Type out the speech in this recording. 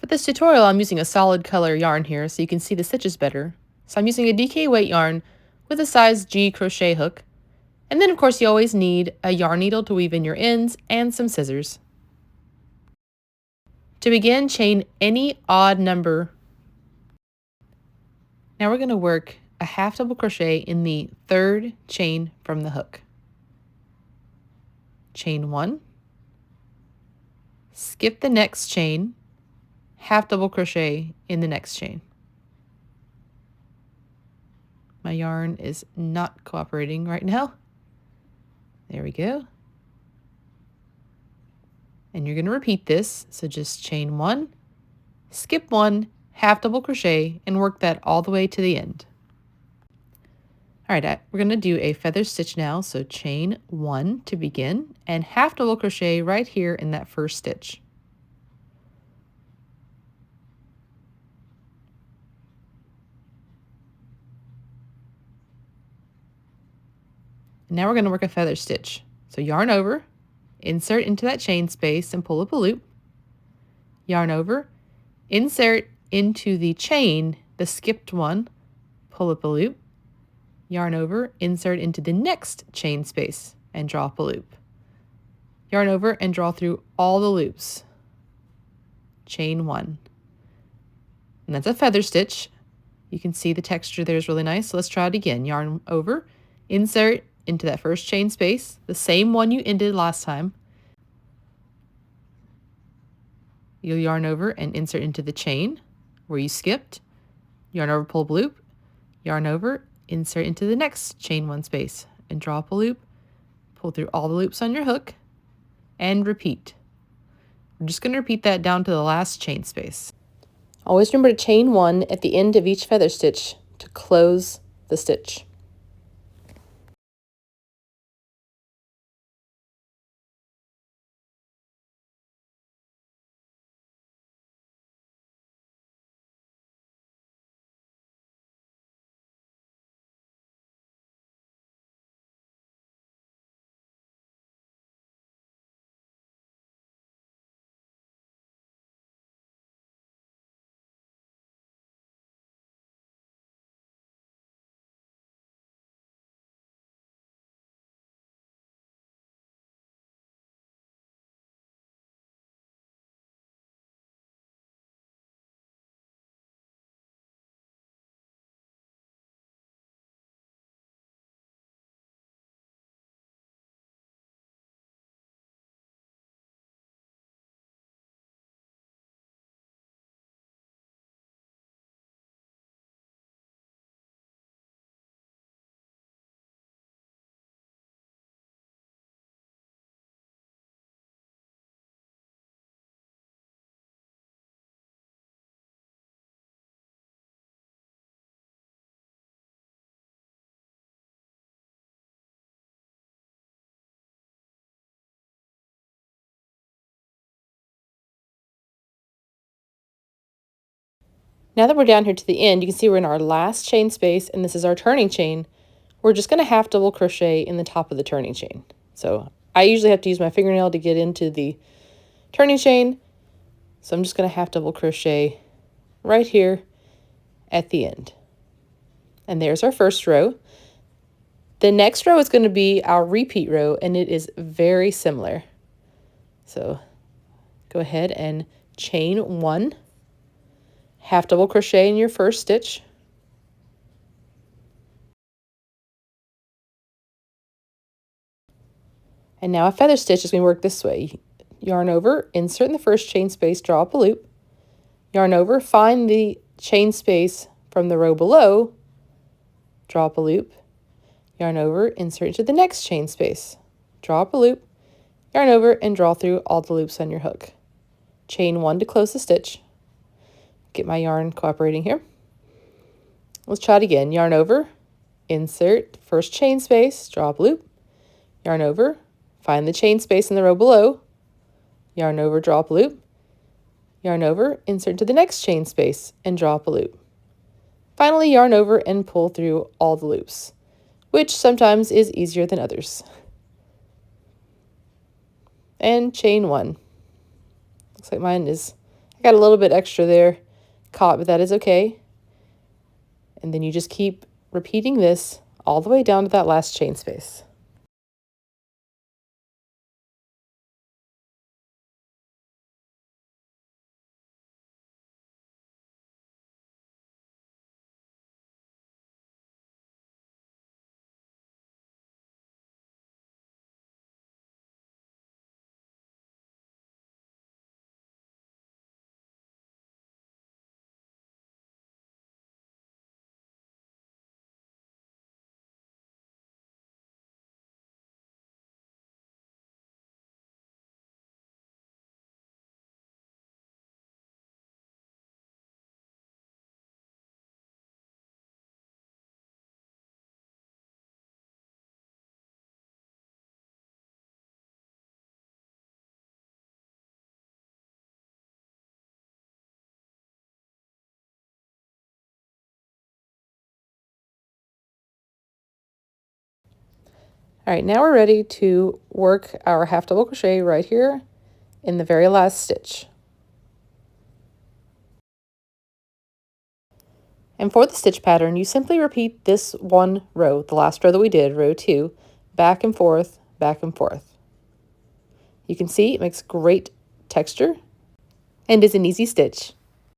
For this tutorial, I'm using a solid color yarn here so you can see the stitches better. So I'm using a DK weight yarn with a size G crochet hook. And then of course you always need a yarn needle to weave in your ends and some scissors. To begin, chain any odd number. Now we're going to work a half double crochet in the third chain from the hook. Chain 1, skip the next chain, half double crochet in the next chain. My yarn is not cooperating right now. There we go. And you're going to repeat this, so just chain 1, skip 1, half double crochet, and work that all the way to the end. Alright, we're going to do a feather stitch now, so chain 1 to begin, and half double crochet right here in that first stitch. And now we're going to work a feather stitch. So yarn over, insert into that chain space and pull up a loop, yarn over, insert into the chain, the skipped one, pull up a loop, yarn over, insert into the next chain space and draw up a loop. Yarn over and draw through all the loops. Chain 1. And that's a feather stitch. You can see the texture there is really nice. So let's try it again. Yarn over, insert into that first chain space, the same one you ended last time. You'll yarn over and insert into the chain where you skipped. Yarn over, pull up a loop, yarn over, insert into the next chain 1 space and draw up a loop, pull through all the loops on your hook, and repeat. We're just going to repeat that down to the last chain space. Always remember to chain 1 at the end of each feather stitch to close the stitch. Now that we're down here to the end, you can see we're in our last chain space, and this is our turning chain. We're just going to half double crochet in the top of the turning chain. So I usually have to use my fingernail to get into the turning chain, so I'm just going to half double crochet right here at the end. And there's our first row. The next row is going to be our repeat row, and it is very similar. So go ahead and chain 1, half double crochet in your first stitch, and now a feather stitch is going to work this way. Yarn over, insert in the first chain space, draw up a loop, yarn over, find the chain space from the row below, draw up a loop, yarn over, insert into the next chain space, draw up a loop, yarn over, and draw through all the loops on your hook. Chain 1 to close the stitch. Get my yarn cooperating here. Let's try it again. Yarn over, insert first chain space, draw up a loop, yarn over, find the chain space in the row below, yarn over, draw up a loop, yarn over, insert into the next chain space, and draw up a loop. Finally, yarn over and pull through all the loops, which sometimes is easier than others. And chain 1. Looks like mine is I got a little bit extra there caught, but that is okay. And then you just keep repeating this all the way down to that last chain space. All right, now we're ready to work our half double crochet right here in the very last stitch. And for the stitch pattern, you simply repeat this one row, the last row that we did, row 2, back and forth, back and forth. You can see it makes great texture and is an easy stitch.